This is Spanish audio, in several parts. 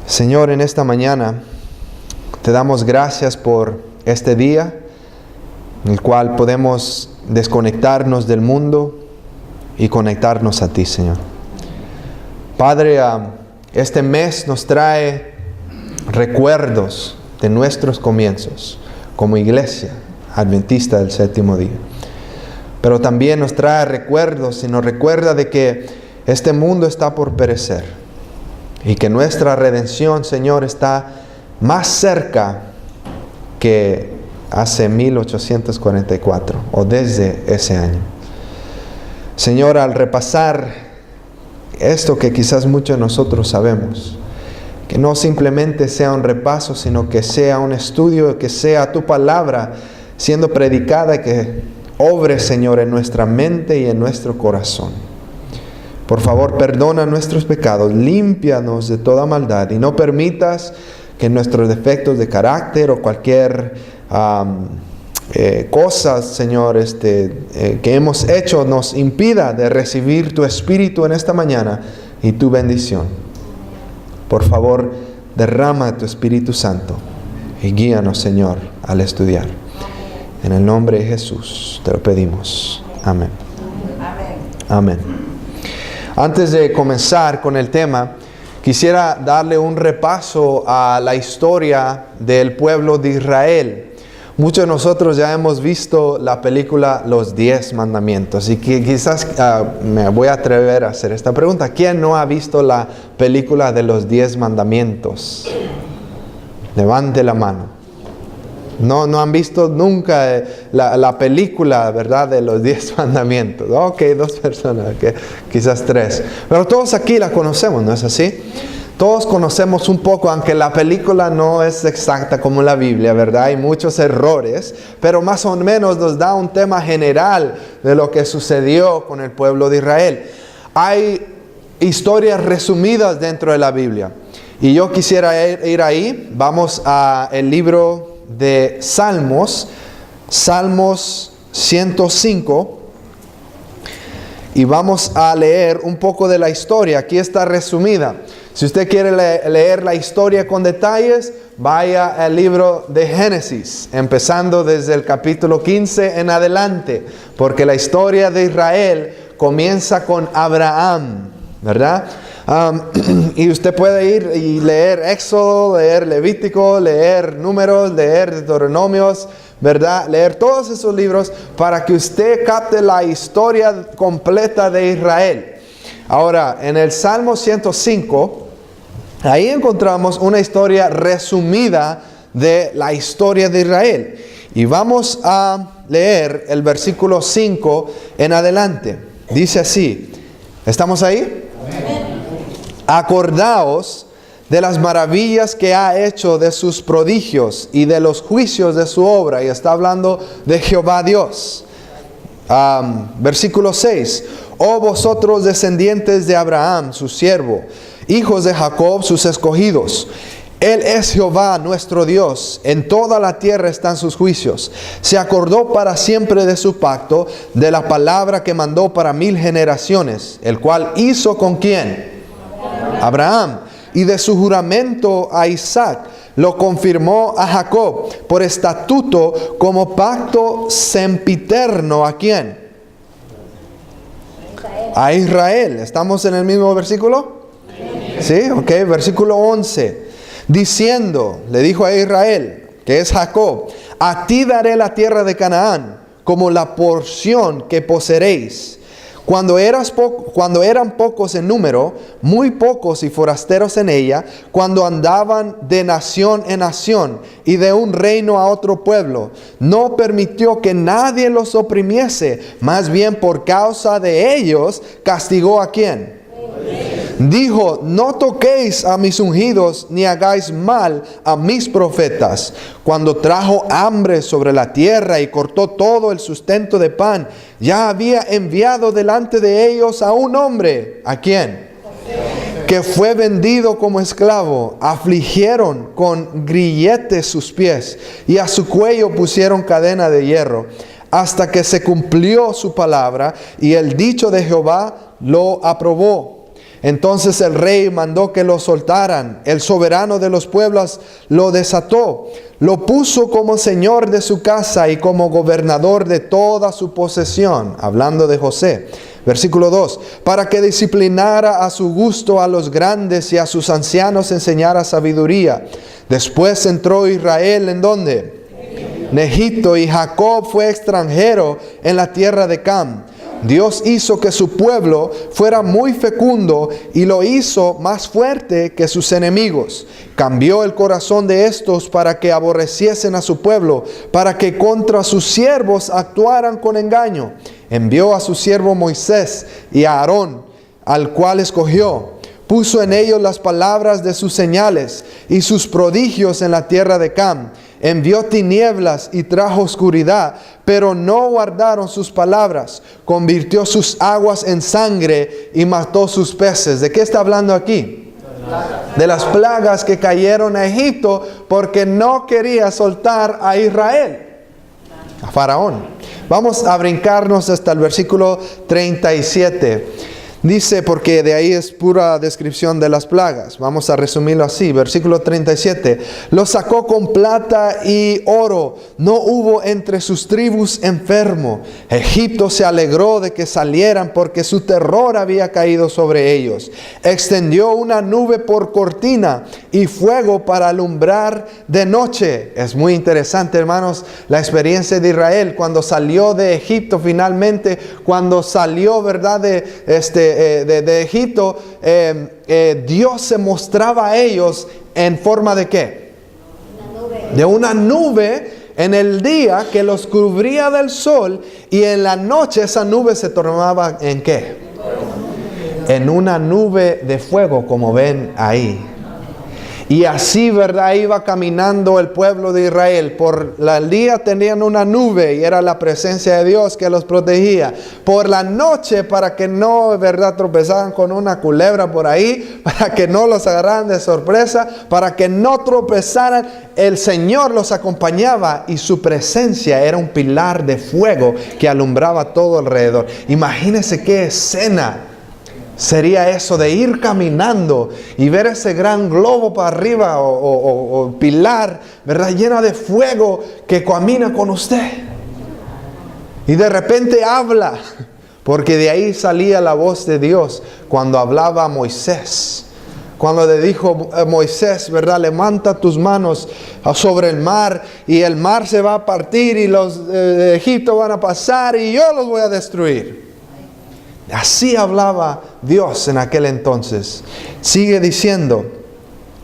Señor, en esta mañana te damos gracias por este día en el cual podemos desconectarnos del mundo y conectarnos a ti, Señor. Padre, este mes nos trae recuerdos de nuestros comienzos como iglesia adventista del séptimo día. Pero también nos trae recuerdos y nos recuerda de que este mundo está por perecer y que nuestra redención, Señor, está más cerca que hace 1844 o desde ese año. Señor, al repasar esto que quizás muchos de nosotros sabemos, que no simplemente sea un repaso, sino que sea un estudio, que sea tu palabra siendo predicada, que obre, Señor, en nuestra mente y en nuestro corazón. Por favor, perdona nuestros pecados, límpianos de toda maldad y no permitas que nuestros defectos de carácter o cualquier cosas, Señor, que hemos hecho nos impida de recibir tu Espíritu en esta mañana y tu bendición. Por favor, derrama tu Espíritu Santo y guíanos, Señor, al estudiar. En el nombre de Jesús te lo pedimos. Amén. Amén. Antes de comenzar con el tema, quisiera darle un repaso a la historia del pueblo de Israel. Muchos de nosotros ya hemos visto la película Los 10 Mandamientos y que quizás me voy a atrever a hacer esta pregunta. ¿Quién no ha visto la película de Los 10 Mandamientos? Levante la mano. No han visto nunca la película, ¿verdad? De los 10 mandamientos. Ok, 2 personas, okay, quizás 3. Pero todos aquí la conocemos, ¿no es así? Todos conocemos un poco, aunque la película no es exacta como la Biblia, ¿verdad? Hay muchos errores, pero más o menos nos da un tema general de lo que sucedió con el pueblo de Israel. Hay historias resumidas dentro de la Biblia. Y yo quisiera ir ahí. Vamos al libro de Salmos 105, y vamos a leer un poco de la historia. Aquí está resumida. Si usted quiere leer la historia con detalles, vaya al libro de Génesis, empezando desde el capítulo 15 en adelante, porque la historia de Israel comienza con Abraham, ¿verdad? Y usted puede ir y leer Éxodo, leer Levítico, leer Números, leer Deuteronomios, ¿verdad? Leer todos esos libros para que usted capte la historia completa de Israel. Ahora, en el Salmo 105, ahí encontramos una historia resumida de la historia de Israel. Y vamos a leer el versículo 5 en adelante. Dice así, ¿estamos ahí? Amén. Acordaos de las maravillas que ha hecho, de sus prodigios y de los juicios de su obra. Y está hablando de Jehová Dios. Versículo 6. Oh vosotros descendientes de Abraham, su siervo, hijos de Jacob, sus escogidos. Él es Jehová nuestro Dios, en toda la tierra están sus juicios. Se acordó para siempre de su pacto, de la palabra que mandó para 1000 generaciones, el cual hizo ¿con quién? Abraham. Y de su juramento a Isaac, lo confirmó a Jacob por estatuto como pacto sempiterno. ¿A quién? A Israel. ¿Estamos en el mismo versículo? Sí, ok, versículo 11. Diciendo, le dijo a Israel, que es Jacob, a ti daré la tierra de Canaán como la porción que poseeréis. Cuando eran pocos en número, muy pocos y forasteros en ella, cuando andaban de nación en nación y de un reino a otro pueblo, no permitió que nadie los oprimiese, más bien por causa de ellos castigó ¿a quién? Dijo, no toquéis a mis ungidos, ni hagáis mal a mis profetas. Cuando trajo hambre sobre la tierra y cortó todo el sustento de pan, ya había enviado delante de ellos a un hombre. ¿A quién? Que fue vendido como esclavo. Afligieron con grilletes sus pies y a su cuello pusieron cadena de hierro, hasta que se cumplió su palabra y el dicho de Jehová lo aprobó. Entonces el rey mandó que lo soltaran. El soberano de los pueblos lo desató. Lo puso como señor de su casa y como gobernador de toda su posesión. Hablando de José. Versículo 2. Para que disciplinara a su gusto a los grandes y a sus ancianos enseñara sabiduría. Después entró Israel, ¿en dónde? En Egipto, y Jacob fue extranjero en la tierra de Cam. Dios hizo que su pueblo fuera muy fecundo y lo hizo más fuerte que sus enemigos. Cambió el corazón de estos para que aborreciesen a su pueblo, para que contra sus siervos actuaran con engaño. Envió a su siervo Moisés y a Aarón, al cual escogió. Puso en ellos las palabras de sus señales y sus prodigios en la tierra de Cam. Envió tinieblas y trajo oscuridad, pero no guardaron sus palabras. Convirtió sus aguas en sangre y mató sus peces. ¿De qué está hablando aquí? De las plagas que cayeron a Egipto porque no quería soltar a Israel, a Faraón. Vamos a brincarnos hasta el versículo 37. Dice, porque de ahí es pura descripción de las plagas. Vamos a resumirlo así. Versículo 37. Los sacó con plata y oro. No hubo entre sus tribus enfermo. Egipto se alegró de que salieran porque su terror había caído sobre ellos. Extendió una nube por cortina y fuego para alumbrar de noche. Es muy interesante, hermanos, la experiencia de Israel cuando salió de Egipto finalmente. Cuando salió, ¿verdad?, de Egipto, Dios se mostraba a ellos en forma de ¿qué? De una nube en el día que los cubría del sol, y en la noche esa nube se tornaba ¿en qué? En una nube de fuego, como ven ahí. Y así, ¿verdad?, iba caminando el pueblo de Israel. Por el día tenían una nube y era la presencia de Dios que los protegía. Por la noche, para que no, ¿verdad?, tropezaran con una culebra por ahí, para que no los agarraran de sorpresa, para que no tropezaran, el Señor los acompañaba y su presencia era un pilar de fuego que alumbraba todo alrededor. Imagínense qué escena sería eso de ir caminando y ver ese gran globo para arriba o pilar, ¿verdad?, llena de fuego que camina con usted. Y de repente habla, porque de ahí salía la voz de Dios cuando hablaba a Moisés. Cuando le dijo a Moisés, ¿verdad?, levanta tus manos sobre el mar y el mar se va a partir y los de Egipto van a pasar y yo los voy a destruir. Así hablaba Dios en aquel entonces. Sigue diciendo,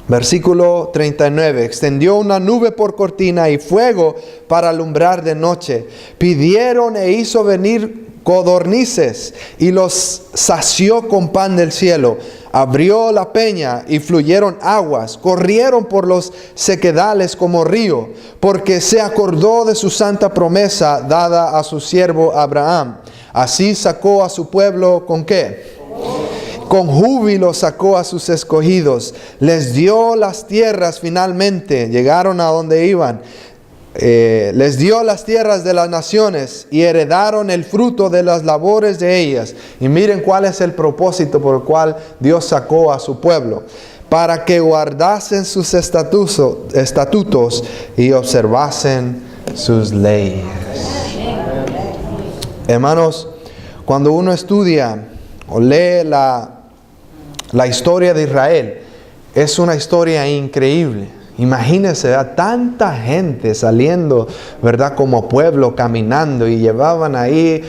versículo 39, extendió una nube por cortina y fuego para alumbrar de noche. Pidieron e hizo venir codornices y los sació con pan del cielo. Abrió la peña y fluyeron aguas, corrieron por los sequedales como río, porque se acordó de su santa promesa dada a su siervo Abraham. Así sacó a su pueblo ¿con qué? Con júbilo sacó a sus escogidos. Les dio las tierras finalmente. Llegaron a donde iban. Les dio las tierras de las naciones y heredaron el fruto de las labores de ellas. Y miren cuál es el propósito por el cual Dios sacó a su pueblo. Para que guardasen sus estatutos y observasen sus leyes. Hermanos, cuando uno estudia o lee la historia de Israel, es una historia increíble. Imagínense, ¿verdad?, tanta gente saliendo, ¿verdad?, como pueblo caminando, y llevaban ahí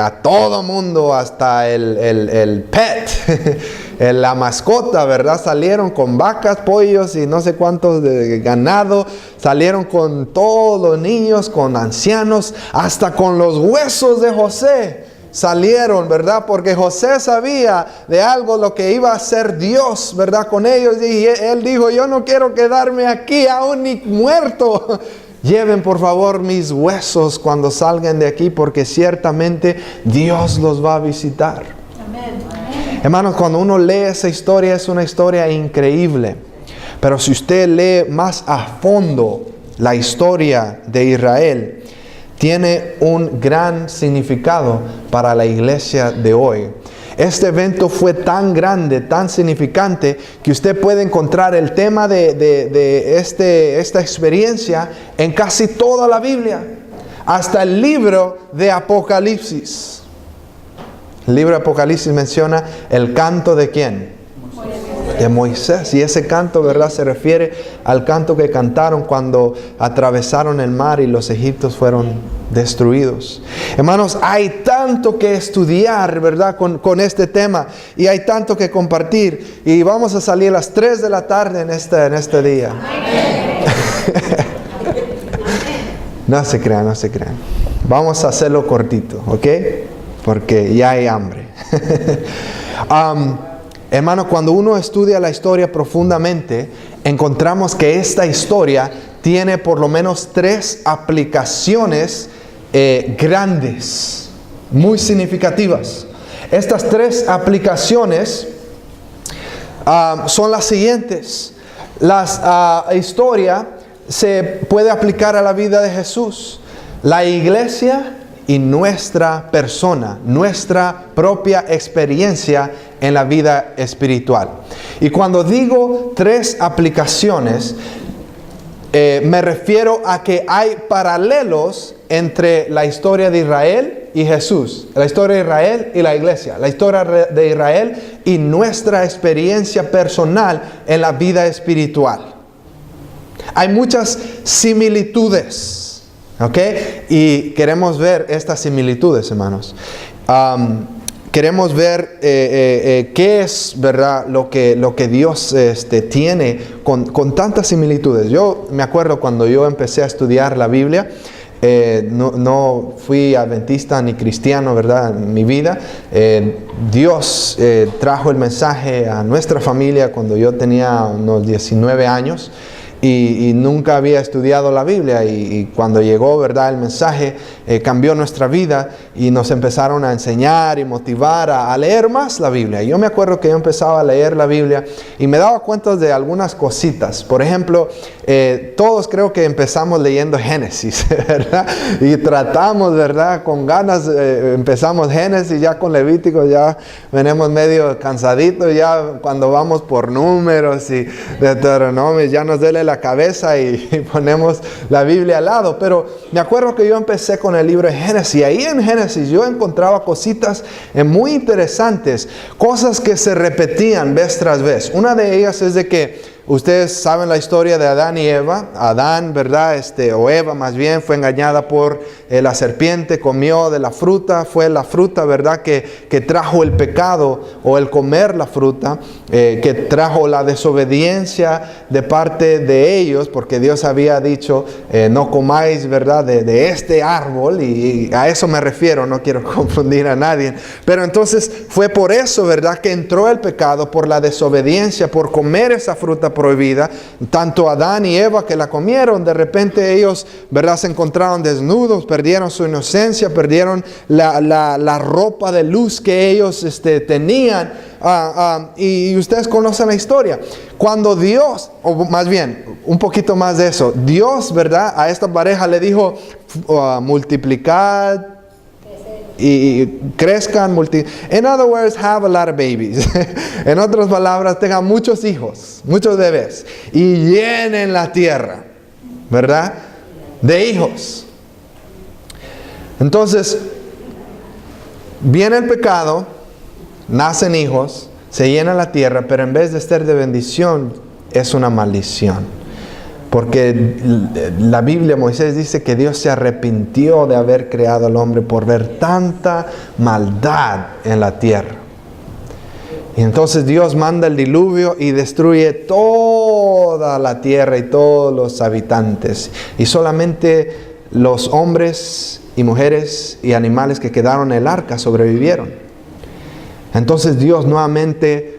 a todo mundo, hasta el pet, la mascota, ¿verdad? Salieron con vacas, pollos y no sé cuántos de ganado. Salieron con todos los niños, con ancianos, hasta con los huesos de José. Salieron, ¿verdad? Porque José sabía de algo lo que iba a hacer Dios, ¿verdad?, con ellos. Y él dijo, yo no quiero quedarme aquí aún ni muerto. Lleven por favor mis huesos cuando salgan de aquí, porque ciertamente Dios los va a visitar. Amén. Hermanos, cuando uno lee esa historia, es una historia increíble. Pero si usted lee más a fondo la historia de Israel, tiene un gran significado para la iglesia de hoy. Este evento fue tan grande, tan significante, que usted puede encontrar el tema de esta experiencia en casi toda la Biblia. Hasta el libro de Apocalipsis. El libro de Apocalipsis menciona el canto de ¿quién? De Moisés. Y ese canto, ¿verdad?, se refiere al canto que cantaron cuando atravesaron el mar y los egipcios fueron destruidos. Hermanos, hay tanto que estudiar, ¿verdad?, con este tema. Y hay tanto que compartir. Y vamos a salir a las 3 de la tarde en este día. No se crean, no se crean. Vamos a hacerlo cortito, ¿ok? Porque ya hay hambre. Hermano, cuando uno estudia la historia profundamente, encontramos que esta historia tiene por lo menos 3 aplicaciones grandes, muy significativas. Estas 3 aplicaciones son las siguientes. La historia se puede aplicar a la vida de Jesús, la iglesia y nuestra persona, nuestra propia experiencia en la vida espiritual. Y cuando digo 3 aplicaciones, me refiero a que hay paralelos entre la historia de Israel y Jesús, la historia de Israel y la iglesia, la historia de Israel y nuestra experiencia personal en la vida espiritual. Hay muchas similitudes, ¿ok? Y queremos ver estas similitudes, hermanos. Queremos ver qué es, ¿verdad?, lo que Dios tiene con tantas similitudes. Yo me acuerdo cuando yo empecé a estudiar la Biblia, no fui adventista ni cristiano, ¿verdad?, en mi vida. Dios trajo el mensaje a nuestra familia cuando yo tenía unos 19 años. Y nunca había estudiado la Biblia y cuando llegó, ¿verdad?, el mensaje cambió nuestra vida y nos empezaron a enseñar y motivar a leer más la Biblia. Yo me acuerdo que yo empezaba a leer la Biblia y me daba cuenta de algunas cositas. Por ejemplo, todos creo que empezamos leyendo Génesis, ¿verdad? Y tratamos, ¿verdad?, con ganas, empezamos Génesis, ya con Levítico ya venimos medio cansaditos, ya cuando vamos por números y Deuteronomio ya nos duele la cabeza y ponemos la Biblia al lado. Pero me acuerdo que yo empecé con el libro de Génesis y ahí en Génesis yo encontraba cositas muy interesantes, cosas que se repetían vez tras vez. Una de ellas es de que ustedes saben la historia de Adán y Eva. Adán, ¿verdad?, o Eva más bien, fue engañada por la serpiente, comió de la fruta. Fue la fruta, ¿verdad?, que trajo el pecado, o el comer la fruta, que trajo la desobediencia de parte de ellos, porque Dios había dicho, no comáis, ¿verdad?, de este árbol, y a eso me refiero, no quiero confundir a nadie. Pero entonces fue por eso, ¿verdad?, que entró el pecado, por la desobediencia, por comer esa fruta prohibida. Tanto Adán y Eva que la comieron, de repente ellos, ¿verdad?, se encontraron desnudos, perdieron su inocencia, perdieron la ropa de luz que ellos tenían. Y ustedes conocen la historia. Cuando Dios, o más bien, un poquito más de eso, Dios, ¿verdad?, a esta pareja le dijo, multiplicad y crezcan, in other words, have a lot of babies. En otras palabras, tengan muchos hijos, muchos bebés, y llenen la tierra, ¿verdad?, de hijos. Entonces, viene el pecado, nacen hijos, se llena la tierra, pero en vez de ser de bendición, es una maldición. Porque la Biblia, Moisés dice que Dios se arrepintió de haber creado al hombre por ver tanta maldad en la tierra. Y entonces Dios manda el diluvio y destruye toda la tierra y todos los habitantes. Y solamente los hombres y mujeres y animales que quedaron en el arca sobrevivieron. Entonces Dios nuevamente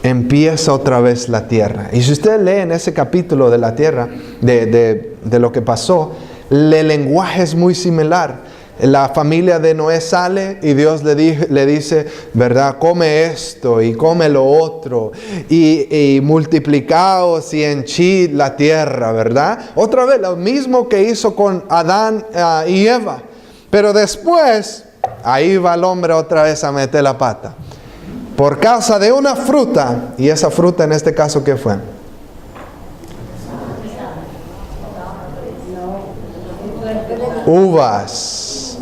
empieza otra vez la tierra. Y si usted lee en ese capítulo de la tierra, de lo que pasó, el lenguaje es muy similar. La familia de Noé sale y Dios le dice, ¿verdad?, come esto y come lo otro, y multiplicaos y henchid la tierra, ¿verdad? Otra vez lo mismo que hizo con Adán y Eva. Pero después, ahí va el hombre otra vez a meter la pata. Por causa de una fruta, y esa fruta en este caso, ¿qué fue? Uvas.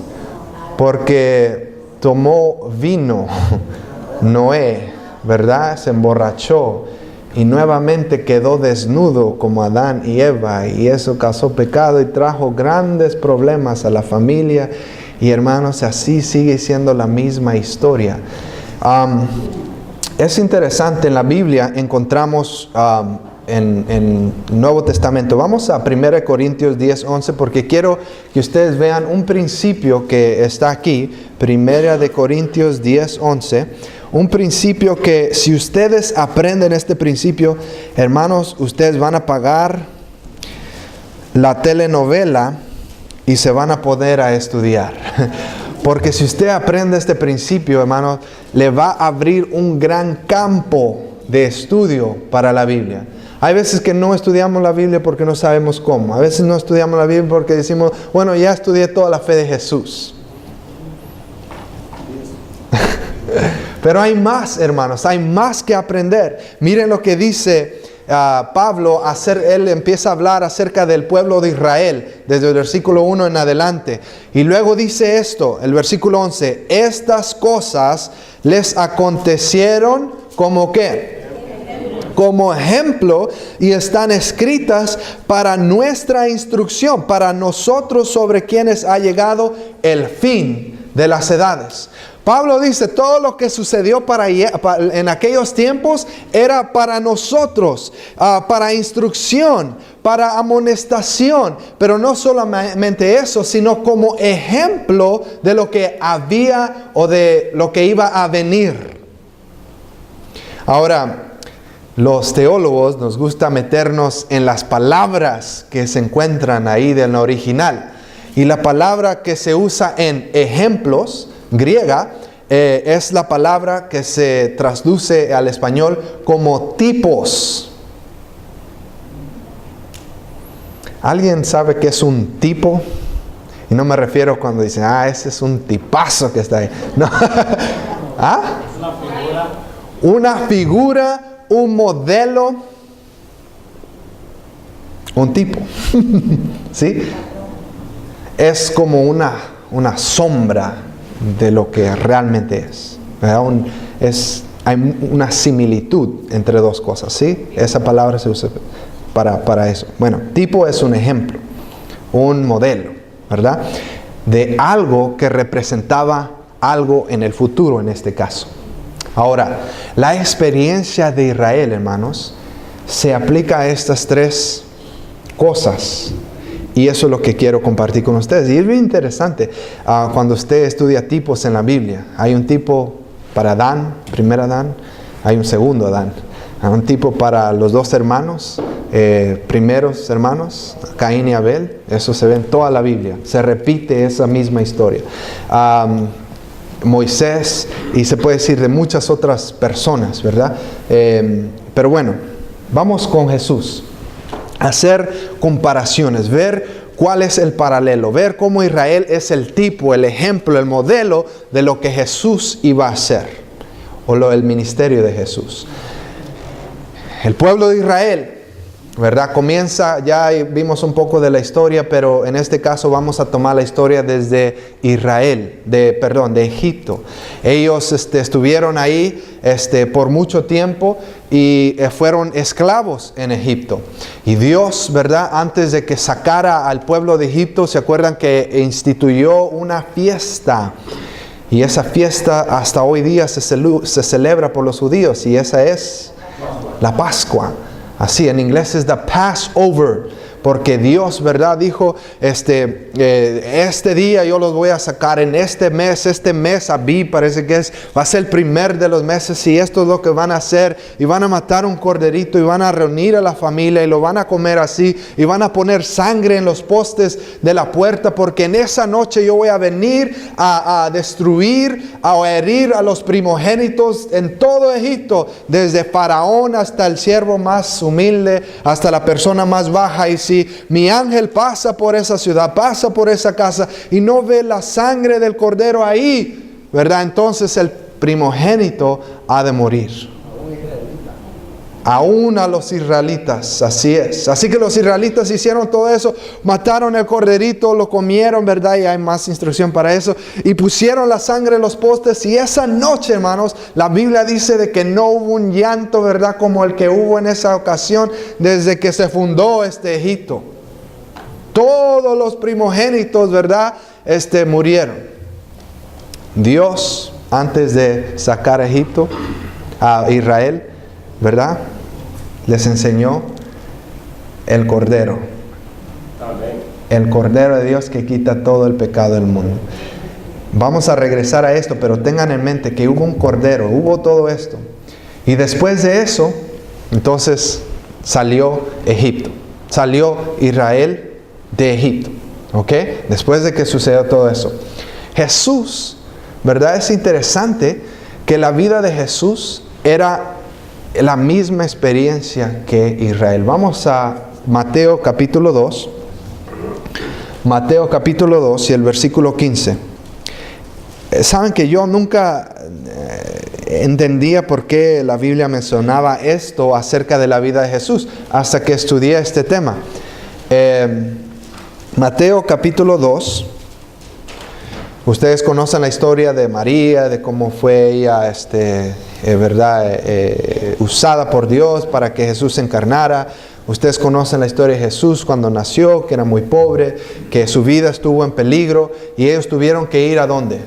Porque tomó vino Noé, ¿verdad? Se emborrachó y nuevamente quedó desnudo como Adán y Eva, y eso causó pecado y trajo grandes problemas a la familia. Y hermanos, así sigue siendo la misma historia. Es interesante, en la Biblia encontramos en el Nuevo Testamento. Vamos a 1 Corintios 10, 11, porque quiero que ustedes vean un principio que está aquí. 1 Corintios 10, 11. Un principio que, si ustedes aprenden este principio, hermanos, ustedes van a pagar la telenovela y se van a poder a estudiar. Porque si usted aprende este principio, hermanos, le va a abrir un gran campo de estudio para la Biblia. Hay veces que no estudiamos la Biblia porque no sabemos cómo. A veces no estudiamos la Biblia porque decimos, bueno, ya estudié toda la fe de Jesús. Pero hay más, hermanos, hay más que aprender. Miren lo que dice Pablo. Él empieza a hablar acerca del pueblo de Israel, desde el versículo 1 en adelante. Y luego dice esto, el versículo 11. Estas cosas les acontecieron como ¿qué? Como ejemplo, y están escritas para nuestra instrucción, para nosotros sobre quienes ha llegado el fin de las edades. Pablo dice, todo lo que sucedió en aquellos tiempos era para nosotros, para instrucción, para amonestación, pero no solamente eso, sino como ejemplo de lo que había o de lo que iba a venir. Ahora, los teólogos nos gusta meternos en las palabras que se encuentran ahí del original. Y la palabra que se usa en ejemplos, griega, es la palabra que se traduce al español como tipos. ¿Alguien sabe qué es un tipo? Y no me refiero cuando dicen, ese es un tipazo que está ahí. No. ¿Ah? Una figura, un modelo, un tipo. ¿Sí? Es como una sombra de lo que realmente es. Hay una similitud entre dos cosas, ¿sí? Esa palabra se usa para eso. Bueno, tipo es un ejemplo, un modelo, ¿verdad? De algo que representaba algo en el futuro, en este caso. Ahora, la experiencia de Israel, hermanos, se aplica a estas tres cosas. Y eso es lo que quiero compartir con ustedes. Y es bien interesante cuando usted estudia tipos en la Biblia. Hay un tipo para Adán, primer Adán. Hay un segundo Adán. Hay un tipo para los dos hermanos, primeros hermanos, Caín y Abel. Eso se ve en toda la Biblia. Se repite esa misma historia. Moisés, y se puede decir de muchas otras personas, ¿verdad? Pero bueno, vamos con Jesús. Hacer comparaciones, ver cuál es el paralelo, ver cómo Israel es el tipo, el ejemplo, el modelo de lo que Jesús iba a hacer, o el ministerio de Jesús. El pueblo de Israel, ¿verdad? Comienza, ya vimos un poco de la historia, pero en este caso vamos a tomar la historia desde de Egipto. Ellos estuvieron ahí por mucho tiempo y fueron esclavos en Egipto. Y Dios, ¿verdad? Antes de que sacara al pueblo de Egipto, ¿se acuerdan que instituyó una fiesta? Y esa fiesta hasta hoy día se celebra por los judíos, y esa es la Pascua. Así, en inglés es the Passover, porque Dios, ¿verdad? Dijo, este día yo los voy a sacar en este mes Abib, parece que va a ser el primer de los meses, y esto es lo que van a hacer, y van a matar un corderito, y van a reunir a la familia, y lo van a comer así, y van a poner sangre en los postes de la puerta, porque en esa noche yo voy a venir a destruir, a herir a los primogénitos en todo Egipto, desde Faraón hasta el siervo más humilde, hasta la persona más baja, y si si mi ángel pasa por esa ciudad, pasa por esa casa y no ve la sangre del cordero ahí, ¿verdad? Entonces el primogénito ha de morir. Aún a los israelitas, así es. Así que los israelitas hicieron todo eso, mataron el corderito, lo comieron, ¿verdad? Y hay más instrucción para eso. Y pusieron la sangre en los postes. Y esa noche, hermanos, la Biblia dice de que no hubo un llanto, ¿verdad? Como el que hubo en esa ocasión desde que se fundó este Egipto. Todos los primogénitos, ¿verdad? Murieron. Dios, antes de sacar a Egipto, a Israel, ¿verdad? Les enseñó el Cordero. El Cordero de Dios que quita todo el pecado del mundo. Vamos a regresar a esto, pero tengan en mente que hubo un Cordero, hubo todo esto. Y después de eso, entonces salió Egipto. Salió Israel de Egipto. ¿Ok? Después de que sucedió todo eso. Jesús, ¿verdad? Es interesante que la vida de Jesús era la misma experiencia que Israel. Vamos a Mateo capítulo 2. Mateo capítulo 2 y el versículo 15. Saben que yo nunca entendía por qué la Biblia mencionaba esto acerca de la vida de Jesús hasta que estudié este tema. Mateo capítulo 2. Ustedes conocen la historia de María, de cómo fue ella, ¿verdad? Usada por Dios para que Jesús se encarnara. Ustedes conocen la historia de Jesús cuando nació, que era muy pobre, que su vida estuvo en peligro y ellos tuvieron que ir ¿a dónde?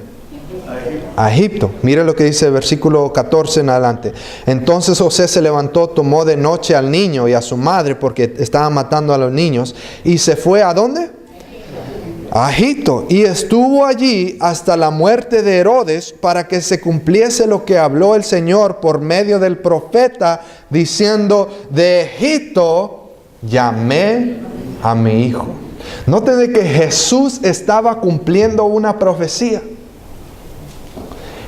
A Egipto. Mire lo que dice el versículo 14 en adelante. Entonces José se levantó, tomó de noche al niño y a su madre porque estaban matando a los niños y se fue ¿a dónde? A Egipto, y estuvo allí hasta la muerte de Herodes para que se cumpliese lo que habló el Señor por medio del profeta diciendo: de Egipto llamé a mi hijo. Noten de que Jesús estaba cumpliendo una profecía.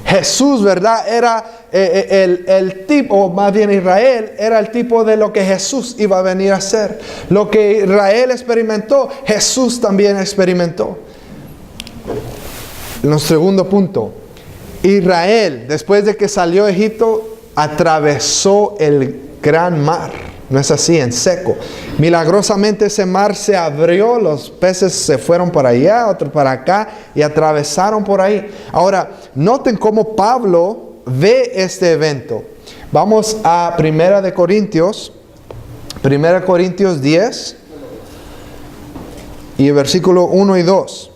Jesús, ¿verdad? Era el tipo, o más bien Israel, era el tipo de lo que Jesús iba a venir a hacer. Lo que Israel experimentó, Jesús también experimentó. Nuestro segundo punto. Israel, después de que salió de Egipto, atravesó el gran mar. No es así, en seco. Milagrosamente ese mar se abrió, los peces se fueron para allá, otros para acá y atravesaron por ahí. Ahora, noten cómo Pablo ve este evento. Vamos a 1 Corintios 10 y el versículo 1 y 2.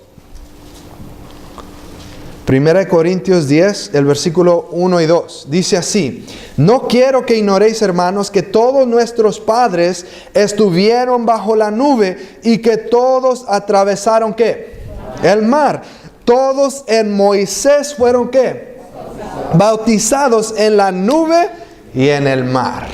1 Corintios 10, el versículo 1 y 2. Dice así: no quiero que ignoréis, hermanos, que todos nuestros padres estuvieron bajo la nube y que todos atravesaron ¿qué? El mar. Todos en Moisés fueron ¿qué? Bautizados en la nube y en el mar.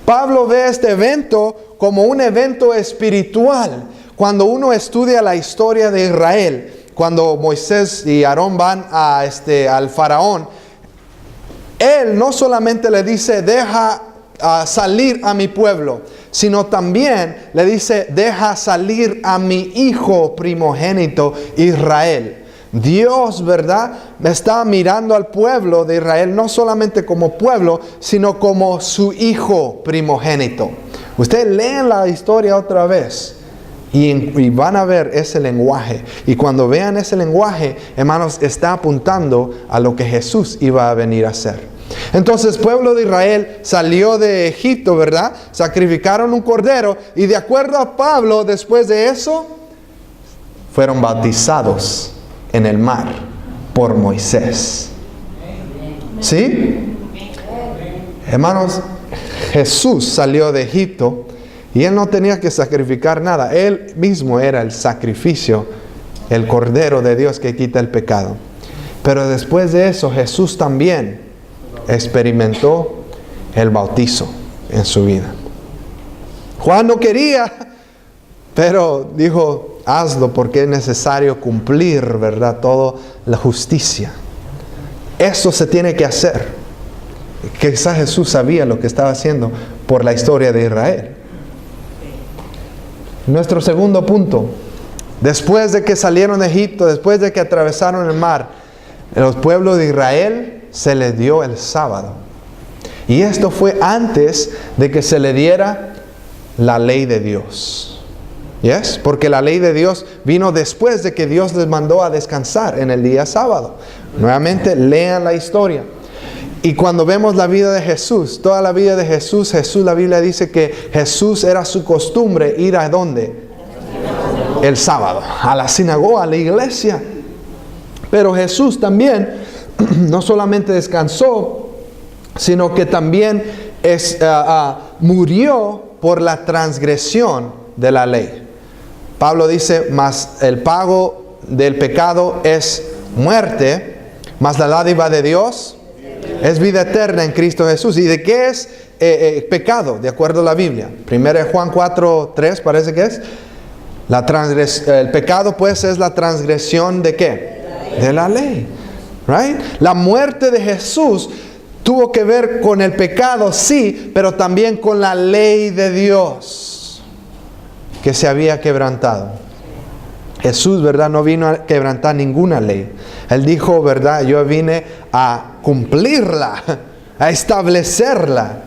Pablo ve este evento como un evento espiritual. Cuando uno estudia la historia de Israel, cuando Moisés y Aarón van al faraón, él no solamente le dice: deja salir a mi pueblo, sino también le dice: deja salir a mi hijo primogénito Israel. Dios, ¿verdad?, está mirando al pueblo de Israel no solamente como pueblo, sino como su hijo primogénito. Ustedes leen la historia otra vez y van a ver ese lenguaje. Y cuando vean ese lenguaje, hermanos, está apuntando a lo que Jesús iba a venir a hacer. Entonces, el pueblo de Israel salió de Egipto, ¿verdad? Sacrificaron un cordero y de acuerdo a Pablo, después de eso, fueron bautizados en el mar por Moisés. ¿Sí? Hermanos, Jesús salió de Egipto y Él no tenía que sacrificar nada. Él mismo era el sacrificio, el Cordero de Dios que quita el pecado. Pero después de eso, Jesús también experimentó el bautizo en su vida. Juan no quería, pero dijo: hazlo porque es necesario cumplir, ¿verdad?, toda la justicia. Eso se tiene que hacer. Quizás Jesús sabía lo que estaba haciendo por la historia de Israel. Nuestro segundo punto. Después de que salieron de Egipto, después de que atravesaron el mar, los pueblos de Israel se les dio el sábado. Y esto fue antes de que se le diera la ley de Dios. ¿Yes? Porque la ley de Dios vino después de que Dios les mandó a descansar en el día sábado. Nuevamente, lean la historia. Y cuando vemos la vida de Jesús, toda la vida de Jesús, la Biblia dice que Jesús era su costumbre ir ¿a dónde? El sábado, a la sinagoga, a la iglesia. Pero Jesús también no solamente descansó, sino que también murió por la transgresión de la ley. Pablo dice, mas el pago del pecado es muerte, mas la dádiva de Dios es vida eterna en Cristo Jesús. ¿Y de qué es pecado? De acuerdo a la Biblia. 1 Juan 4:3 parece que es. El pecado pues es la transgresión ¿de qué? De la ley. Right? La muerte de Jesús tuvo que ver con el pecado, sí, pero también con la ley de Dios que se había quebrantado. Jesús, ¿verdad? No vino a quebrantar ninguna ley. Él dijo, ¿verdad? Yo vine a cumplirla, a establecerla.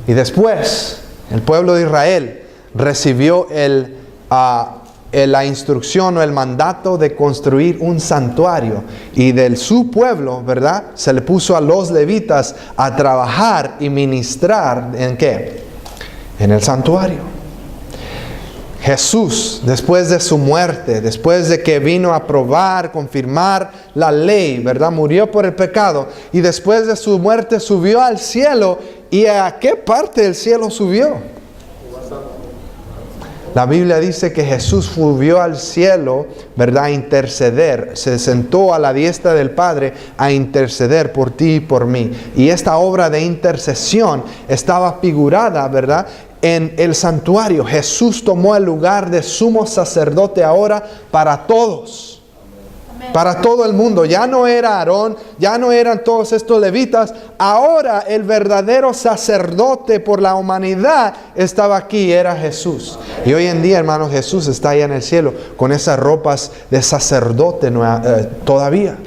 Y después, el pueblo de Israel recibió la instrucción o el mandato de construir un santuario. Y de su pueblo, ¿verdad? Se le puso a los levitas a trabajar y ministrar, ¿en qué? En el santuario. Jesús, después de su muerte, después de que vino a probar, confirmar la ley, ¿verdad? Murió por el pecado. Y después de su muerte subió al cielo. ¿Y a qué parte del cielo subió? La Biblia dice que Jesús subió al cielo, ¿verdad? A interceder. Se sentó a la diestra del Padre a interceder por ti y por mí. Y esta obra de intercesión estaba figurada, ¿verdad? En el santuario. Jesús tomó el lugar de sumo sacerdote ahora para todos. Para todo el mundo. Ya no era Aarón, ya no eran todos estos levitas. Ahora el verdadero sacerdote por la humanidad estaba aquí, era Jesús. Y hoy en día, hermanos, Jesús está allá en el cielo con esas ropas de sacerdote todavía.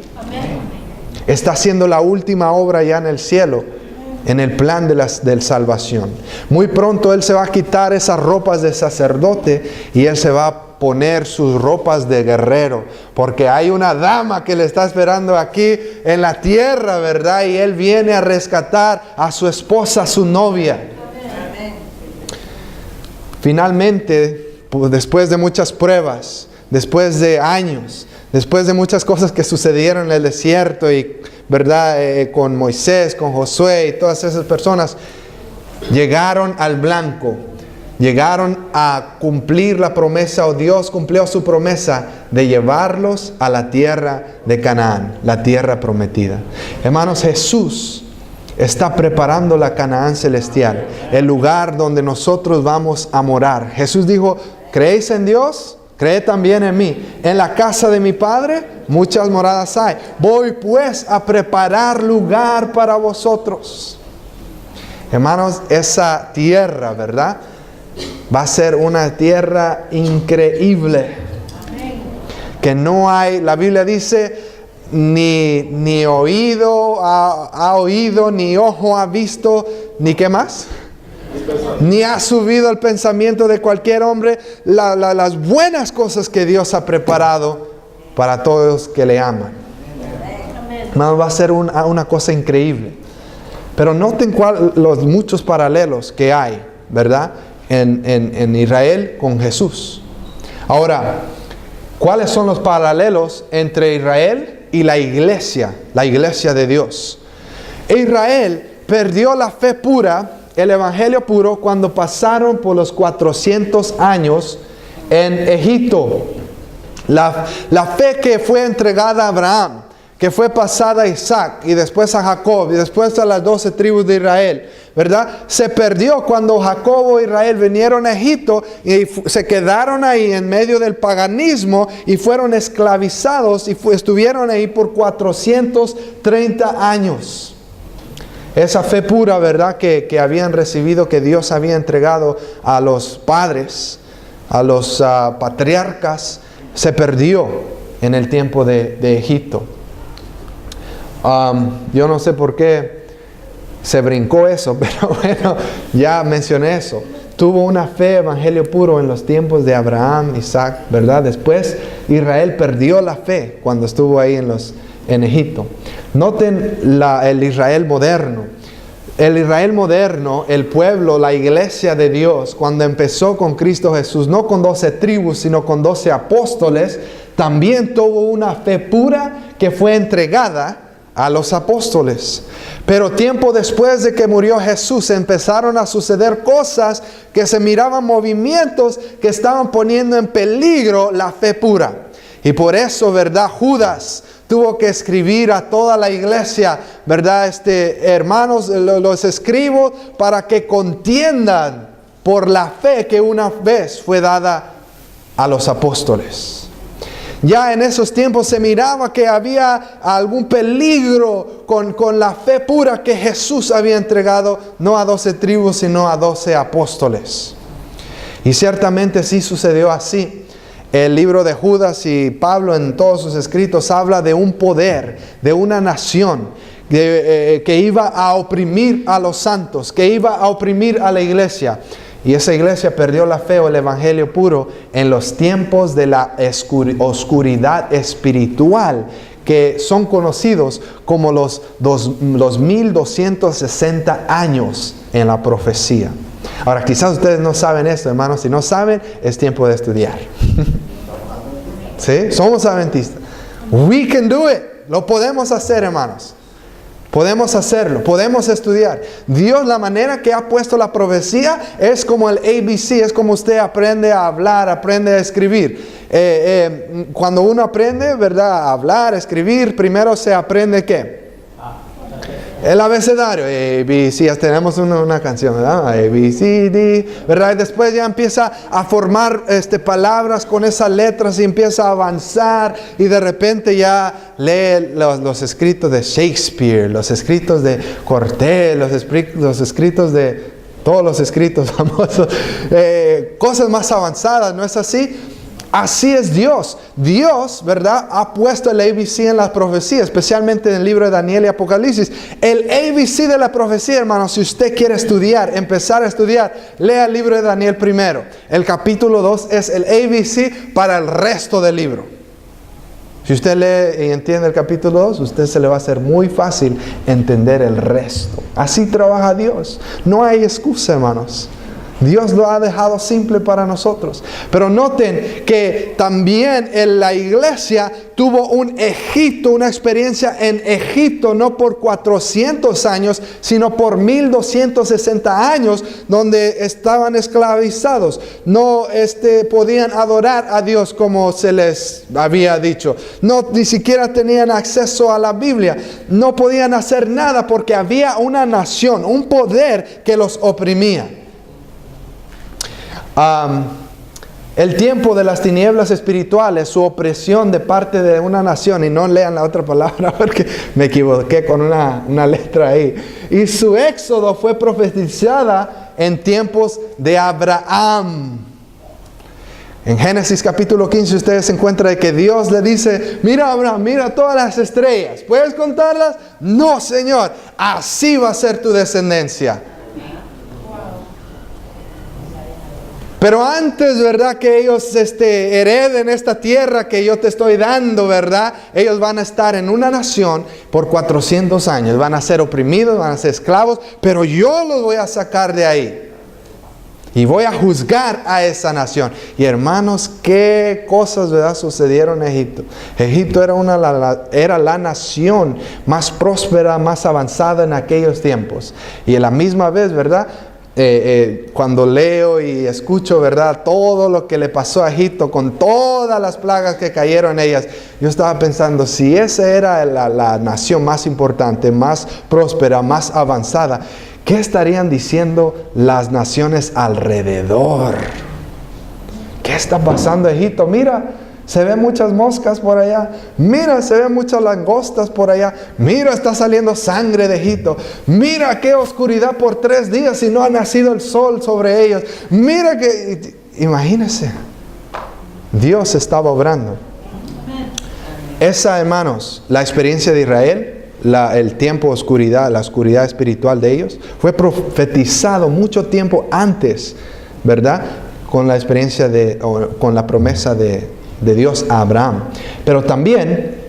Está haciendo la última obra ya en el cielo, en el plan de salvación. Muy pronto Él se va a quitar esas ropas de sacerdote y Él se va a poner sus ropas de guerrero, porque hay una dama que le está esperando aquí en la tierra, ¿verdad? Y Él viene a rescatar a su esposa, a su novia. Amén. Finalmente, después de muchas pruebas, después de años, después de muchas cosas que sucedieron en el desierto y, ¿verdad? Con Moisés, con Josué y todas esas personas, llegaron al blanco. Llegaron a cumplir la promesa, o Dios cumplió su promesa de llevarlos a la tierra de Canaán, la tierra prometida. Hermanos, Jesús está preparando la Canaán celestial, el lugar donde nosotros vamos a morar. Jesús dijo, ¿creéis en Dios? Cree también en mí. En la casa de mi Padre muchas moradas hay. Voy pues a preparar lugar para vosotros. Hermanos, esa tierra, ¿verdad? Va a ser una tierra increíble. Que no hay, la Biblia dice, ni oído ha oído, ni ojo ha visto, ni qué más. Ni ha subido al pensamiento de cualquier hombre las buenas cosas que Dios ha preparado para todos que le aman. No, va a ser una cosa increíble. Pero noten los muchos paralelos que hay, ¿verdad? En Israel con Jesús. Ahora, ¿cuáles son los paralelos entre Israel y la iglesia de Dios? Israel perdió la fe pura, el evangelio puro, cuando pasaron por los 400 años en Egipto. La fe que fue entregada a Abraham, que fue pasada a Isaac y después a Jacob y después a las 12 tribus de Israel, ¿verdad? Se perdió cuando Jacob e Israel vinieron a Egipto y se quedaron ahí en medio del paganismo y fueron esclavizados y estuvieron ahí por 430 años. Esa fe pura, ¿verdad? Que habían recibido, que Dios había entregado a los padres, a los patriarcas, se perdió en el tiempo de Egipto. Yo no sé por qué se brincó eso, pero bueno, ya mencioné eso. Tuvo una fe, evangelio puro, en los tiempos de Abraham, Isaac, ¿verdad? Después Israel perdió la fe cuando estuvo ahí en Egipto. Noten el Israel moderno. El Israel moderno, el pueblo, la iglesia de Dios, cuando empezó con Cristo Jesús, no con 12 tribus, sino con 12 apóstoles, también tuvo una fe pura que fue entregada a los apóstoles. Pero tiempo después de que murió Jesús, empezaron a suceder cosas que se miraban, movimientos que estaban poniendo en peligro la fe pura. Y por eso, ¿verdad? Judas tuvo que escribir a toda la iglesia, ¿verdad? Hermanos, los escribo para que contiendan por la fe que una vez fue dada a los apóstoles. Ya en esos tiempos se miraba que había algún peligro con la fe pura que Jesús había entregado, no a 12 tribus, sino a 12 apóstoles. Y ciertamente sí sucedió así. El libro de Judas y Pablo en todos sus escritos habla de un poder, de una nación que iba a oprimir a los santos, que iba a oprimir a la iglesia. Y esa iglesia perdió la fe o el evangelio puro en los tiempos de la oscuridad espiritual, que son conocidos como los 1260 años en la profecía. Ahora, quizás ustedes no saben esto, hermanos. Si no saben, es tiempo de estudiar. ¿Sí? Somos adventistas. We can do it. Lo podemos hacer, hermanos. Podemos hacerlo, podemos estudiar. Dios, la manera que ha puesto la profecía es como el ABC, es como usted aprende a hablar, aprende a escribir. Cuando uno aprende, ¿verdad?, a hablar, a escribir, primero se aprende ¿qué? El abecedario, A, B, C, ya tenemos una canción, ¿verdad? A, B, C, D, ¿verdad? Y después ya empieza a formar palabras con esas letras y empieza a avanzar y de repente ya lee los escritos de Shakespeare, los escritos de Cortés, los escritos de todos los escritos famosos, cosas más avanzadas, ¿no es así? Así es Dios. Dios, ¿verdad?, ha puesto el ABC en la profecía, especialmente en el libro de Daniel y Apocalipsis. El ABC de la profecía, hermanos, si usted quiere estudiar, empezar a estudiar, lea el libro de Daniel primero. El capítulo 2 es el ABC para el resto del libro. Si usted lee y entiende el capítulo 2, usted se le va a hacer muy fácil entender el resto. Así trabaja Dios. No hay excusa, hermanos. Dios lo ha dejado simple para nosotros. Pero noten que también en la iglesia tuvo un Egipto, una experiencia en Egipto, no por 400 años, sino por 1260 años, donde estaban esclavizados. No podían adorar a Dios como se les había dicho. No, ni siquiera tenían acceso a la Biblia. No podían hacer nada porque había una nación, un poder que los oprimía. El tiempo de las tinieblas espirituales, su opresión de parte de una nación, y no lean la otra palabra porque me equivoqué con una letra ahí, y su éxodo fue profetizada en tiempos de Abraham. En Génesis capítulo 15 ustedes se encuentran de que Dios le dice: mira, Abraham, mira todas las estrellas, ¿puedes contarlas? No, Señor, así va a ser tu descendencia. Pero antes, ¿verdad?, que ellos hereden esta tierra que yo te estoy dando, ¿verdad?, ellos van a estar en una nación por 400 años. Van a ser oprimidos, van a ser esclavos, pero yo los voy a sacar de ahí. Y voy a juzgar a esa nación. Y hermanos, qué cosas, ¿verdad?, sucedieron en Egipto. Egipto era la nación más próspera, más avanzada en aquellos tiempos. Y a la misma vez, ¿verdad?, cuando leo y escucho, ¿verdad?, todo lo que le pasó a Egipto con todas las plagas que cayeron en ellas, yo estaba pensando, si esa era la nación más importante, más próspera, más avanzada, ¿qué estarían diciendo las naciones alrededor? ¿Qué está pasando en Egipto? Mira, se ven muchas moscas por allá. Mira, se ven muchas langostas por allá. Mira, está saliendo sangre de Egipto. Mira qué oscuridad por 3 días y no ha nacido el sol sobre ellos. Mira que... imagínense, Dios estaba obrando. Esa, hermanos, la experiencia de Israel, el tiempo de oscuridad, la oscuridad espiritual de ellos, fue profetizado mucho tiempo antes, ¿verdad? Con la experiencia con la promesa de Dios a Abraham. Pero también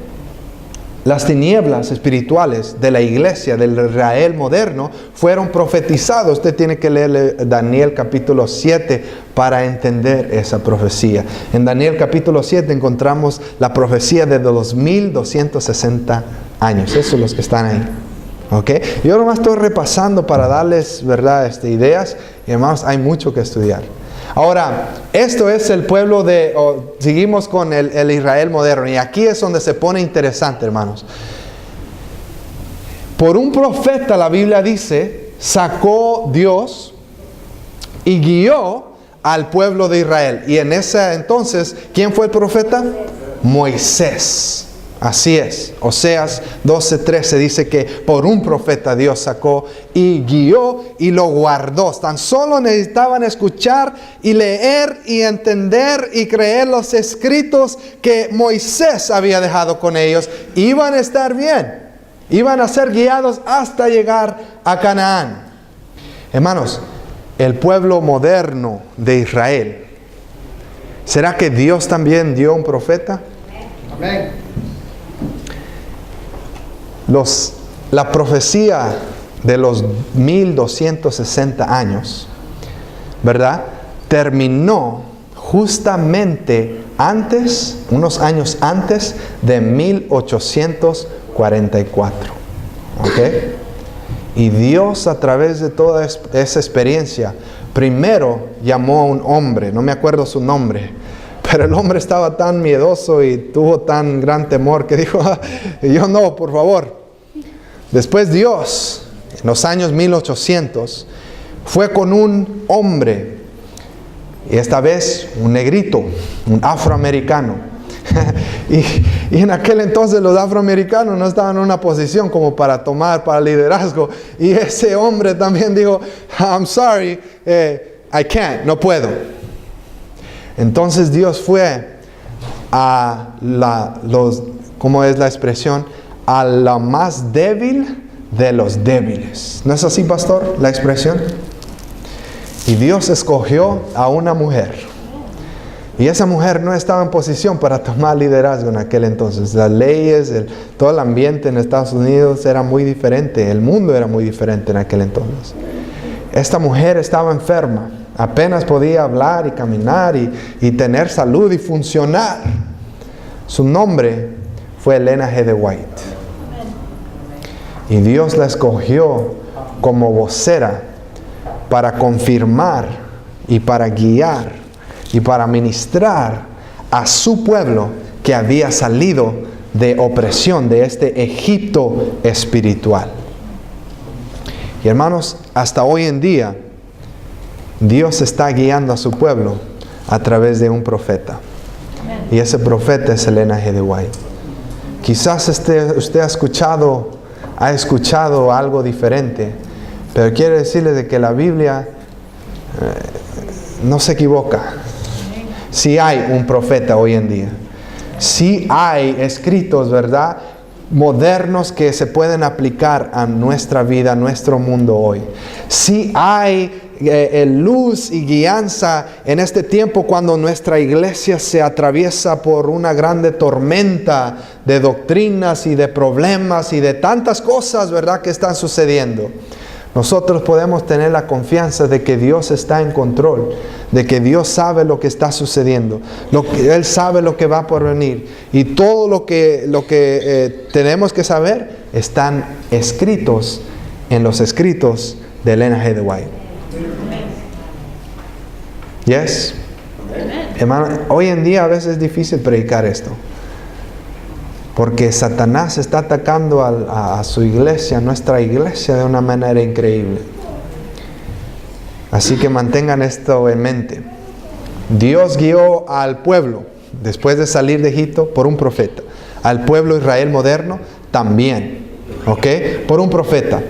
las tinieblas espirituales de la iglesia, del Israel moderno, fueron profetizados. Usted tiene que leer Daniel capítulo 7 para entender esa profecía. En Daniel capítulo 7 encontramos la profecía de 2260 años. Esos son los que están ahí. ¿Ok? Yo nomás estoy repasando para darles, ¿verdad?, ideas. Y hermanos, hay mucho que estudiar. Ahora, esto es el pueblo seguimos con el Israel moderno. Y aquí es donde se pone interesante, hermanos. Por un profeta, la Biblia dice, sacó Dios y guió al pueblo de Israel. Y en ese entonces, ¿quién fue el profeta? Moisés. Así es. Oseas 12:13 dice que por un profeta Dios sacó y guió y lo guardó. Tan solo necesitaban escuchar y leer y entender y creer los escritos que Moisés había dejado con ellos. Iban a estar bien. Iban a ser guiados hasta llegar a Canaán. Hermanos, el pueblo moderno de Israel, ¿será que Dios también dio un profeta? Amén. La profecía de los 1260 años, ¿verdad?, terminó justamente antes, unos años antes de 1844. ¿Ok? Y Dios, a través de toda esa experiencia, primero llamó a un hombre, no me acuerdo su nombre, pero el hombre estaba tan miedoso y tuvo tan gran temor que dijo, yo no, por favor. Después Dios, en los años 1800, fue con un hombre, y esta vez un negrito, un afroamericano. y en aquel entonces los afroamericanos no estaban en una posición como para liderazgo. Y ese hombre también dijo, I'm sorry, I can't, no puedo. Entonces Dios fue a ¿cómo es la expresión? A la más débil de los débiles. ¿No es así, pastor, la expresión? Y Dios escogió a una mujer. Y esa mujer no estaba en posición para tomar liderazgo en aquel entonces. Las leyes, todo el ambiente en Estados Unidos era muy diferente. El mundo era muy diferente en aquel entonces. Esta mujer estaba enferma. Apenas podía hablar y caminar y tener salud y funcionar. Su nombre fue Elena G. de White. Y Dios la escogió como vocera para confirmar y para guiar y para ministrar a su pueblo que había salido de opresión, de este Egipto espiritual. Y hermanos, hasta hoy en día, Dios está guiando a su pueblo a través de un profeta. Y ese profeta es Elena G. de White. Quizás usted ha escuchado algo diferente, pero quiero decirle de que la Biblia no se equivoca. Sí hay un profeta hoy en día. Sí hay escritos, ¿verdad?, modernos que se pueden aplicar a nuestra vida, a nuestro mundo hoy. Sí hay luz y guianza en este tiempo cuando nuestra iglesia se atraviesa por una grande tormenta de doctrinas y de problemas y de tantas cosas, ¿verdad?, que están sucediendo. Nosotros podemos tener la confianza de que Dios está en control, de que Dios sabe lo que está sucediendo, Él sabe lo que va por venir, y todo lo que tenemos que saber están escritos en los escritos de Elena G. de White. Yes. Hermano, hoy en día a veces es difícil predicar esto, porque Satanás está atacando a su iglesia, a nuestra iglesia, de una manera increíble. Así que mantengan esto en mente. Dios guió al pueblo, después de salir de Egipto, por un profeta. Al pueblo Israel moderno, también. ¿Ok? Por un profeta.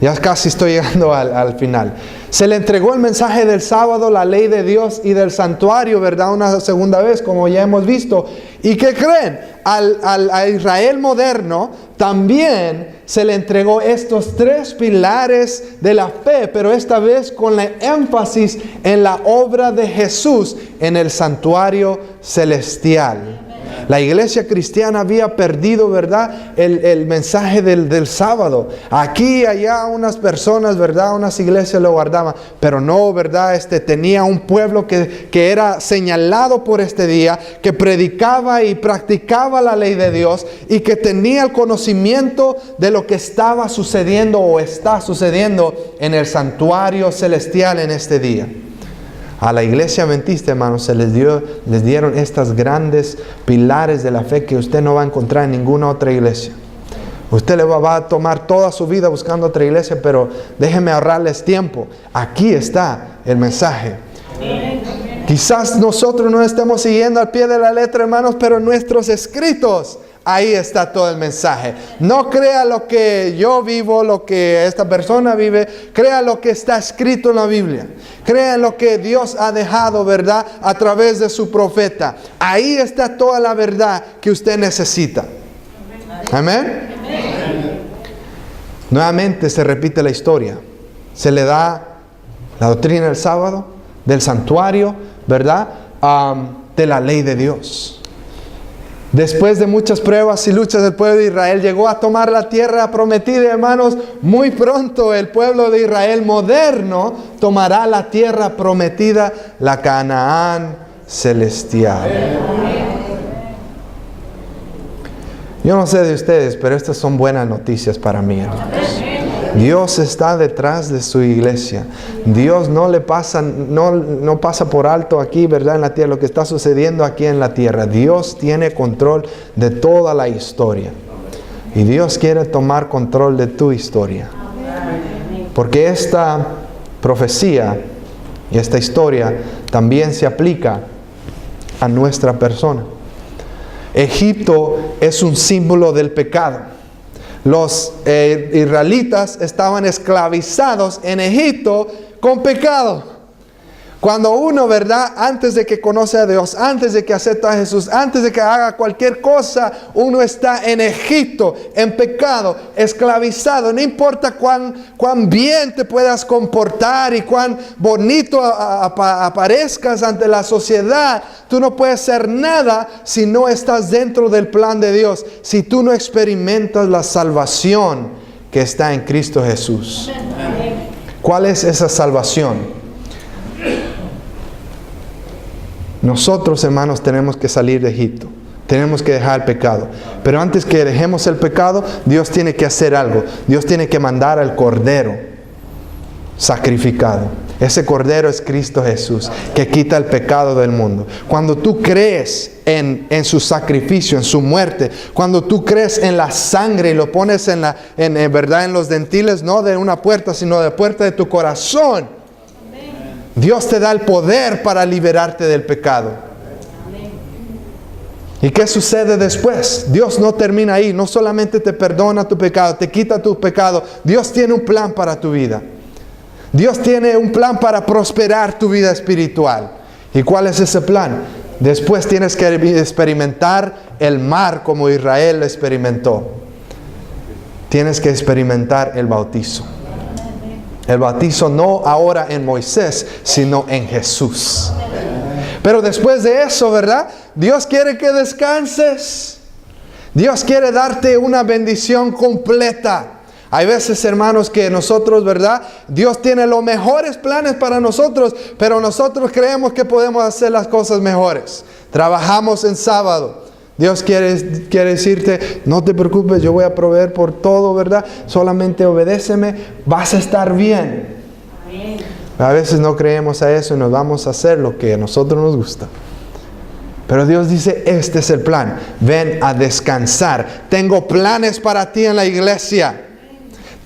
Ya casi estoy llegando al final. Se le entregó el mensaje del sábado, la ley de Dios y del santuario, ¿verdad? Una segunda vez, como ya hemos visto. ¿Y qué creen? A Israel moderno también se le entregó estos 3 pilares de la fe, pero esta vez con la énfasis en la obra de Jesús en el santuario celestial. La iglesia cristiana había perdido, ¿verdad?, el mensaje del sábado. Aquí y allá unas personas, ¿verdad?, unas iglesias lo guardaban, pero no, ¿verdad?, tenía un pueblo que era señalado por este día, que predicaba y practicaba la ley de Dios y que tenía el conocimiento de lo que estaba sucediendo o está sucediendo en el santuario celestial en este día. A la iglesia adventista, hermanos, se les dieron estas grandes pilares de la fe que usted no va a encontrar en ninguna otra iglesia. Usted le va a tomar toda su vida buscando otra iglesia, pero déjenme ahorrarles tiempo. Aquí está el mensaje. Quizás nosotros no estemos siguiendo al pie de la letra, hermanos, pero en nuestros escritos ahí está todo el mensaje. No crea lo que yo vivo, lo que esta persona vive. Crea lo que está escrito en la Biblia. Crea lo que Dios ha dejado, ¿verdad?, a través de su profeta. Ahí está toda la verdad que usted necesita. Amén. Nuevamente se repite la historia. Se le da la doctrina del sábado, del santuario, ¿verdad?, de la ley de Dios. Después de muchas pruebas y luchas, el pueblo de Israel llegó a tomar la tierra prometida, hermanos. Muy pronto el pueblo de Israel moderno tomará la tierra prometida, la Canaán celestial. Yo no sé de ustedes, pero estas son buenas noticias para mí, hermanos. Dios está detrás de su iglesia. Dios no pasa por alto aquí, ¿verdad?, en la tierra, lo que está sucediendo aquí en la tierra. Dios tiene control de toda la historia. Y Dios quiere tomar control de tu historia. Porque esta profecía y esta historia también se aplica a nuestra persona. Egipto es un símbolo del pecado. Los israelitas estaban esclavizados en Egipto con pecado. Cuando uno, ¿verdad?, antes de que conoce a Dios, antes de que acepta a Jesús, antes de que haga cualquier cosa, uno está en Egipto, en pecado, esclavizado. No importa cuán bien te puedas comportar y cuán bonito aparezcas ante la sociedad, tú no puedes hacer nada si no estás dentro del plan de Dios, si tú no experimentas la salvación que está en Cristo Jesús. ¿Cuál es esa salvación? Nosotros, hermanos, tenemos que salir de Egipto. Tenemos que dejar el pecado. Pero antes que dejemos el pecado, Dios tiene que hacer algo. Dios tiene que mandar al Cordero sacrificado. Ese Cordero es Cristo Jesús, que quita el pecado del mundo. Cuando tú crees en su sacrificio, en su muerte, cuando tú crees en la sangre y lo pones ¿verdad?, en los dentiles, no de una puerta, sino de la puerta de tu corazón, Dios te da el poder para liberarte del pecado. ¿Y qué sucede después? Dios no termina ahí. No solamente te perdona tu pecado, te quita tu pecado. Dios tiene un plan para tu vida. Dios tiene un plan para prosperar tu vida espiritual. ¿Y cuál es ese plan? Después tienes que experimentar el mar como Israel lo experimentó. Tienes que experimentar el bautizo. El bautizo no ahora en Moisés, sino en Jesús. Pero después de eso, ¿verdad?, Dios quiere que descanses. Dios quiere darte una bendición completa. Hay veces, hermanos, que nosotros, ¿verdad?, Dios tiene los mejores planes para nosotros, pero nosotros creemos que podemos hacer las cosas mejores. Trabajamos en sábado. Dios quiere decirte, no te preocupes, yo voy a proveer por todo, ¿verdad? Solamente obedéceme, vas a estar bien. Amén. A veces no creemos a eso y nos vamos a hacer lo que a nosotros nos gusta. Pero Dios dice, este es el plan. Ven a descansar. Tengo planes para ti en la iglesia.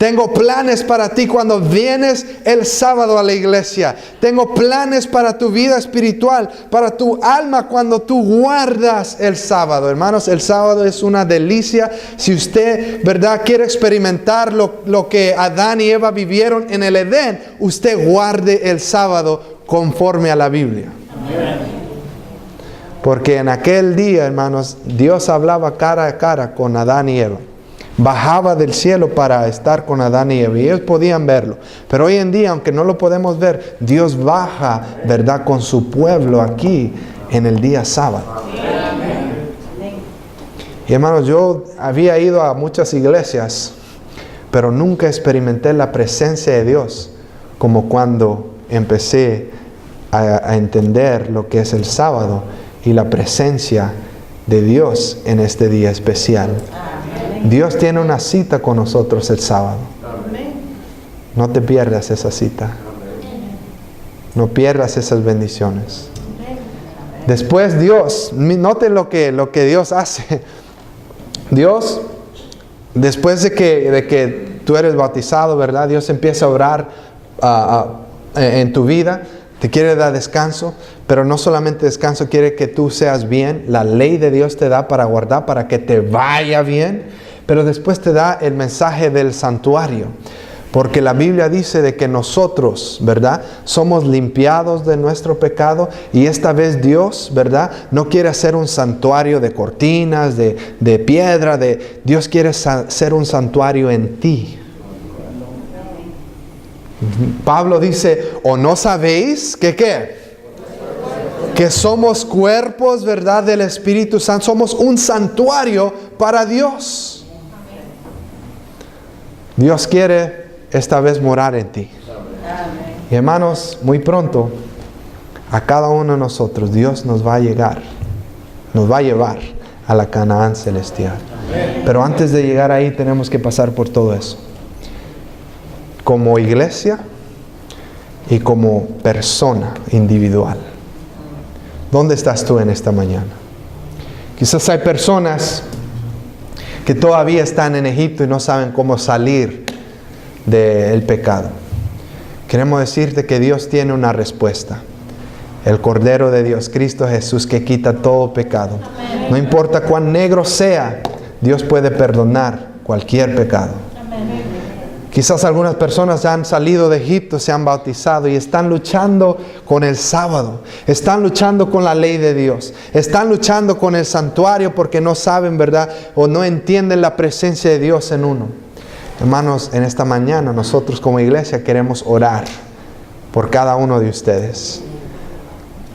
Tengo planes para ti cuando vienes el sábado a la iglesia. Tengo planes para tu vida espiritual, para tu alma cuando tú guardas el sábado. Hermanos, el sábado es una delicia. Si usted, ¿verdad?, quiere experimentar lo que Adán y Eva vivieron en el Edén, usted guarde el sábado conforme a la Biblia. Porque en aquel día, hermanos, Dios hablaba cara a cara con Adán y Eva. Bajaba del cielo para estar con Adán y Eva, y ellos podían verlo. Pero hoy en día, aunque no lo podemos ver, Dios baja, ¿verdad?, con su pueblo aquí en el día sábado. Y hermanos, yo había ido a muchas iglesias, pero nunca experimenté la presencia de Dios como cuando empecé a entender lo que es el sábado y la presencia de Dios en este día especial. Dios tiene una cita con nosotros el sábado. No te pierdas esa cita. No pierdas esas bendiciones. Después Dios, note lo que Dios hace. Dios, después de que tú eres bautizado, ¿verdad?, Dios empieza a obrar en tu vida. Te quiere dar descanso, pero no solamente descanso, quiere que tú seas bien. La ley de Dios te da para guardar, para que te vaya bien. Pero después te da el mensaje del santuario. Porque la Biblia dice de que nosotros, ¿verdad?, somos limpiados de nuestro pecado. Y esta vez Dios, ¿verdad?, no quiere hacer un santuario de cortinas, de piedra. Dios quiere hacer un santuario en ti. Pablo dice, ¿o no sabéis que qué? Que somos cuerpos, ¿verdad?, del Espíritu Santo. Somos un santuario para Dios. Dios quiere esta vez morar en ti. Y hermanos, muy pronto, a cada uno de nosotros, Dios nos va a llevar a la Canaán celestial. Pero antes de llegar ahí, tenemos que pasar por todo eso. Como iglesia y como persona individual. ¿Dónde estás tú en esta mañana? Quizás hay personas que todavía están en Egipto y no saben cómo salir del pecado. Queremos decirte que Dios tiene una respuesta. El Cordero de Dios, Cristo Jesús, que quita todo pecado. No importa cuán negro sea, Dios puede perdonar cualquier pecado. Quizás algunas personas ya han salido de Egipto, se han bautizado y están luchando con el sábado. Están luchando con la ley de Dios. Están luchando con el santuario porque no saben, ¿verdad?, o no entienden la presencia de Dios en uno. Hermanos, en esta mañana nosotros como iglesia queremos orar por cada uno de ustedes.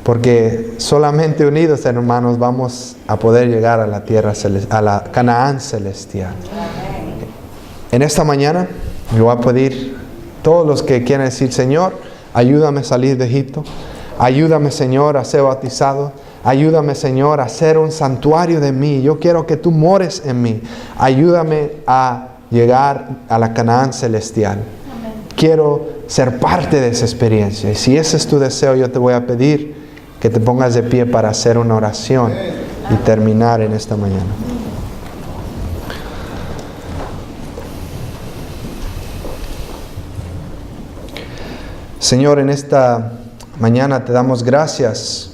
Porque solamente unidos, hermanos, vamos a poder llegar a la tierra a la Canaán celestial. En esta mañana yo voy a pedir todos los que quieran decir, Señor, ayúdame a salir de Egipto. Ayúdame, Señor, a ser bautizado. Ayúdame, Señor, a ser un santuario de mí. Yo quiero que tú mores en mí. Ayúdame a llegar a la Canaán celestial. Amén. Quiero ser parte de esa experiencia. Y si ese es tu deseo, yo te voy a pedir que te pongas de pie para hacer una oración y terminar en esta mañana. Señor, en esta mañana te damos gracias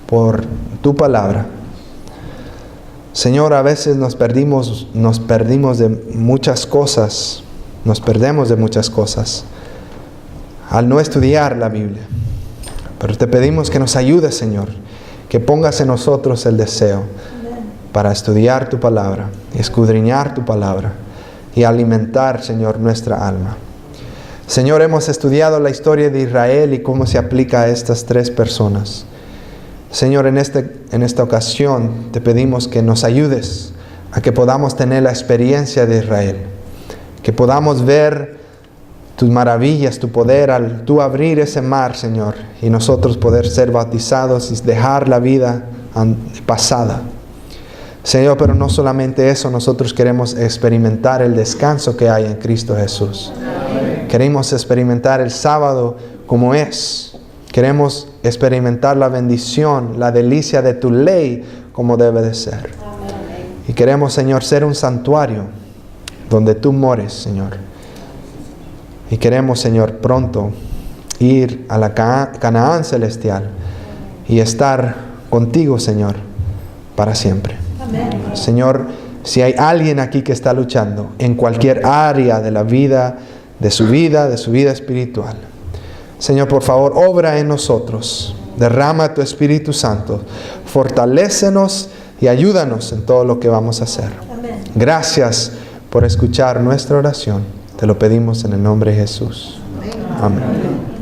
por tu palabra. Señor, a veces nos perdemos de muchas cosas, nos perdemos de muchas cosas al no estudiar la Biblia. Pero te pedimos que nos ayudes, Señor, que pongas en nosotros el deseo para estudiar tu palabra, escudriñar tu palabra y alimentar, Señor, nuestra alma. Señor, hemos estudiado la historia de Israel y cómo se aplica a estas tres personas. Señor, en esta ocasión te pedimos que nos ayudes a que podamos tener la experiencia de Israel, que podamos ver tus maravillas, tu poder al tú abrir ese mar, Señor, y nosotros poder ser bautizados y dejar la vida pasada. Señor, pero no solamente eso, nosotros queremos experimentar el descanso que hay en Cristo Jesús. Queremos experimentar el sábado como es. Queremos experimentar la bendición, la delicia de tu ley como debe de ser. Y queremos, Señor, ser un santuario donde tú mores, Señor. Y queremos, Señor, pronto ir a la Canaán celestial y estar contigo, Señor, para siempre. Amén. Señor, si hay alguien aquí que está luchando en cualquier área de la vida, de su vida espiritual, Señor, por favor, obra en nosotros. Derrama tu Espíritu Santo. Fortalécenos y ayúdanos en todo lo que vamos a hacer. Amén. Gracias por escuchar nuestra oración. Te lo pedimos en el nombre de Jesús. Amén.